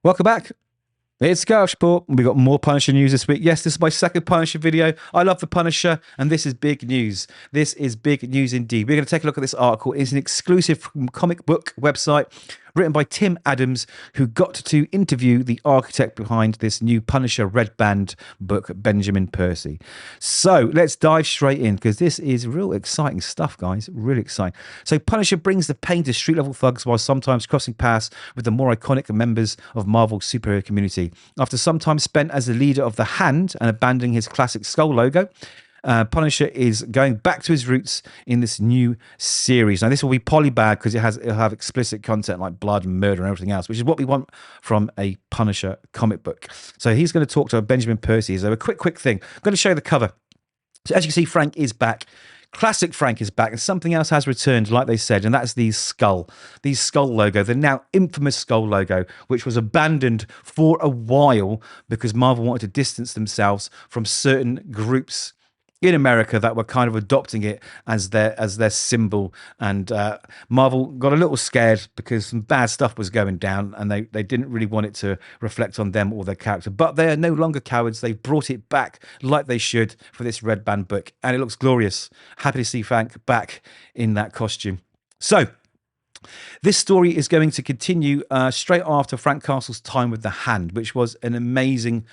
Welcome back. It's Garage Report. We got more Punisher news this week. Yes, this is my second Punisher video. I love the Punisher, and this is big news. This is big news indeed. We're going to take a look at this article. It's an exclusive from comic book website written by Tim Adams, who got to interview the architect behind this new Punisher Red Band book, Benjamin Percy. So let's dive straight in, because this is real exciting stuff, guys. Really exciting. So Punisher brings the pain to street-level thugs while sometimes crossing paths with the more iconic members of Marvel's superhero community. After some time spent as the leader of the Hand and abandoning his classic skull logo, Punisher is going back to his roots in this new series. Now, this will be polybag because it'll have explicit content like blood and murder and everything else, which is what we want from a Punisher comic book. So he's going to talk to Benjamin Percy. So a quick thing. I'm going to show you the cover. So as you can see, Frank is back. Classic Frank is back, and something else has returned, like they said, and that's the skull logo, the now infamous skull logo, which was abandoned for a while because Marvel wanted to distance themselves from certain groups in America that were kind of adopting it as their symbol, and Marvel got a little scared because some bad stuff was going down, and they didn't really want it to reflect on them or their character. But they are no longer cowards. They've brought it back like they should for this Red Band book, and it looks glorious. Happy to see Frank back in that costume. So this story is going to continue straight after Frank Castle's time with the Hand, which was an amazing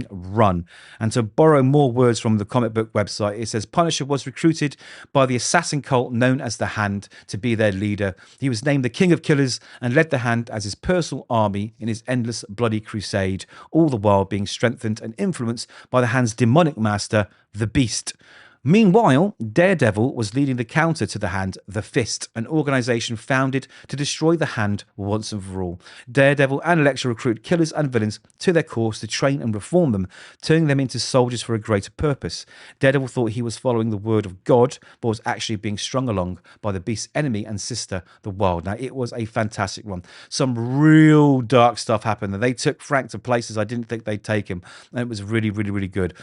run. And to borrow more words from the comic book website, it says Punisher was recruited by the assassin cult known as the Hand to be their leader. He was named the King of Killers and led the Hand as his personal army in his endless bloody crusade, all the while being strengthened and influenced by the Hand's demonic master, the Beast. Meanwhile, Daredevil was leading the counter to the Hand, the Fist, an organization founded to destroy the Hand once and for all. Daredevil and Elektra recruit killers and villains to their cause to train and reform them, turning them into soldiers for a greater purpose. Daredevil thought he was following the word of God, but was actually being strung along by the Beast's enemy and sister, the Wild. Now, it was a fantastic one. Some real dark stuff happened. They took Frank to places I didn't think they'd take him, and it was really good.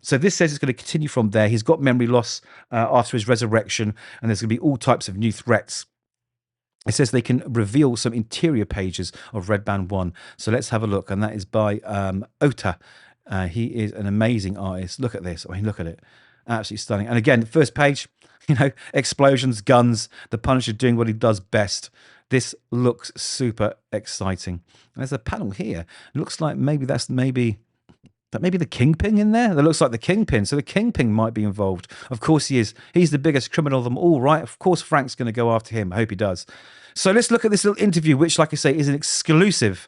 So this says it's going to continue from there. He's got memory loss after his resurrection, and there's going to be all types of new threats. It says they can reveal some interior pages of Red Band 1. So let's have a look, and that is by Ohta. He is an amazing artist. Look at this. I mean, look at it. Absolutely stunning. And again, the first page, explosions, guns, the Punisher doing what he does best. This looks super exciting. And there's a panel here. It looks like maybe the Kingpin in there? That looks like the Kingpin. So the Kingpin might be involved. Of course he is. He's the biggest criminal of them all, right? Of course Frank's going to go after him. I hope he does. So let's look at this little interview, which, like I say, is an exclusive.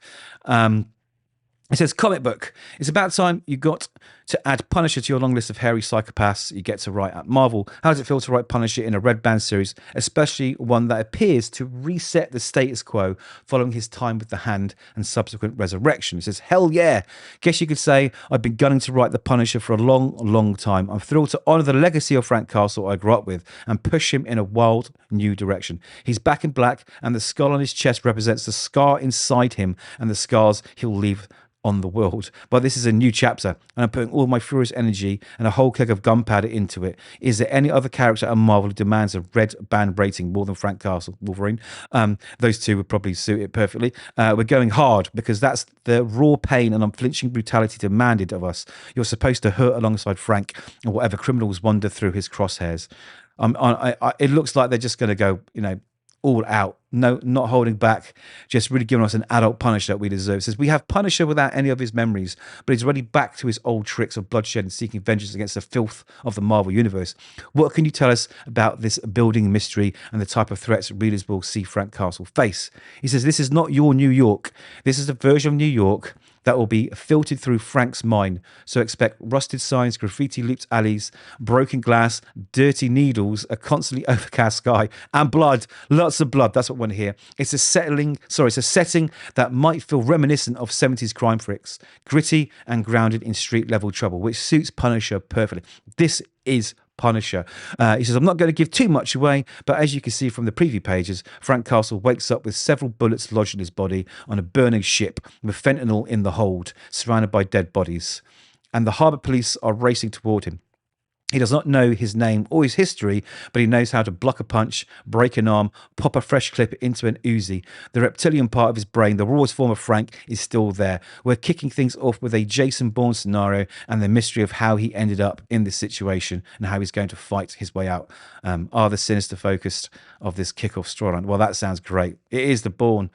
It says, comic book. It's about time you got to add Punisher to your long list of hairy psychopaths you get to write at Marvel. How does it feel to write Punisher in a Red Band series, especially one that appears to reset the status quo following his time with the Hand and subsequent resurrection? It says, hell yeah. Guess you could say I've been gunning to write the Punisher for a long time. I'm thrilled to honour the legacy of Frank Castle I grew up with and push him in a wild new direction. He's back in black, and the skull on his chest represents the scar inside him and the scars he'll leave on the world. But this is a new chapter, and I'm putting all my furious energy and a whole keg of gunpowder into it. Is there any other character at Marvel who demands a Red Band rating more than Frank Castle, Wolverine? Those two would probably suit it perfectly. We're going hard because that's the raw pain and unflinching brutality demanded of us. You're supposed to hurt alongside Frank and whatever criminals wander through his crosshairs. It looks like they're just going to go, all out. No, not holding back, just really giving us an adult Punisher that we deserve. It says, we have Punisher without any of his memories, but he's already back to his old tricks of bloodshed and seeking vengeance against the filth of the Marvel Universe. What can you tell us about this building mystery and the type of threats readers will see Frank Castle face? He says, this is not your New York. This is a version of New York that will be filtered through Frank's mind. So expect rusted signs, graffiti-looped alleys, broken glass, dirty needles, a constantly overcast sky, and blood. Lots of blood. That's what we want to hear. It's a setting that might feel reminiscent of 70s crime flicks, gritty and grounded in street-level trouble, which suits Punisher perfectly. This is Punisher. He says, I'm not going to give too much away, but as you can see from the preview pages, Frank Castle wakes up with several bullets lodged in his body on a burning ship with fentanyl in the hold, surrounded by dead bodies. And the harbour police are racing toward him. He does not know his name or his history, but he knows how to block a punch, break an arm, pop a fresh clip into an Uzi. The reptilian part of his brain, the rawest form of Frank, is still there. We're kicking things off with a Jason Bourne scenario and the mystery of how he ended up in this situation and how he's going to fight his way out. Are the sinister focus of this kickoff storyline? Well, that sounds great. It is the Bourne,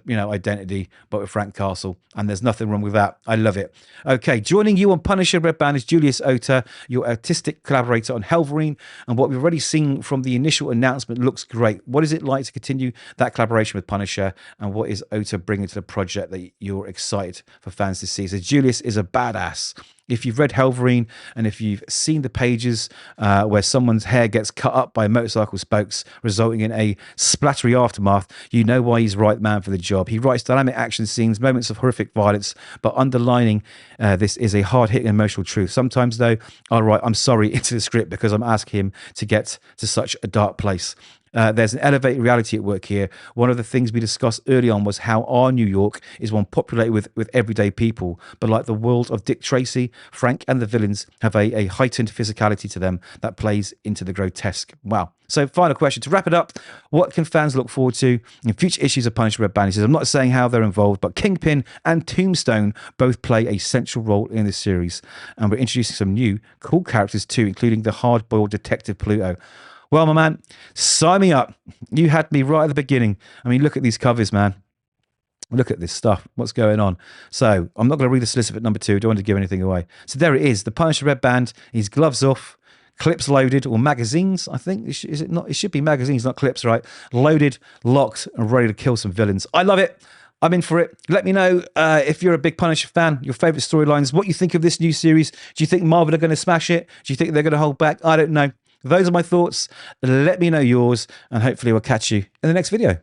identity, but with Frank Castle, and there's nothing wrong with that. I love it. Okay, joining you on Punisher Red Band is Julius Ohta, your artistic collaborator on Helverine, and what we've already seen from the initial announcement looks great. What is it like to continue that collaboration with Punisher, and what is Ohta bringing to the project that you're excited for fans to see? So Julius is a badass. If you've read Helverine and if you've seen the pages where someone's hair gets cut up by motorcycle spokes, resulting in a splattery aftermath, you know why he's right man for the job. He writes dynamic action scenes, moments of horrific violence, but underlining this is a hard-hitting emotional truth. Sometimes, though, I'll write "I'm sorry" into the script because I'm asking him to get to such a dark place. There's an elevated reality at work here. One of the things we discussed early on was how our New York is one populated with everyday people. But like the world of Dick Tracy, Frank and the villains have a heightened physicality to them that plays into the grotesque. Wow. So final question. To wrap it up, what can fans look forward to in future issues of Punisher Red Band? He says, I'm not saying how they're involved, but Kingpin and Tombstone both play a central role in this series. And we're introducing some new cool characters too, including the hard-boiled detective Pluto. Well, my man, sign me up. You had me right at the beginning. I mean, look at these covers, man. Look at this stuff. What's going on? So I'm not going to read the solicit number 2. Don't want to give anything away. So there it is. The Punisher Red Band. His gloves off, clips loaded, or magazines, I think. Is it not? It should be magazines, not clips, right? Loaded, locked, and ready to kill some villains. I love it. I'm in for it. Let me know if you're a big Punisher fan, your favorite storylines, what you think of this new series. Do you think Marvel are going to smash it? Do you think they're going to hold back? I don't know. Those are my thoughts. Let me know yours, and hopefully we'll catch you in the next video.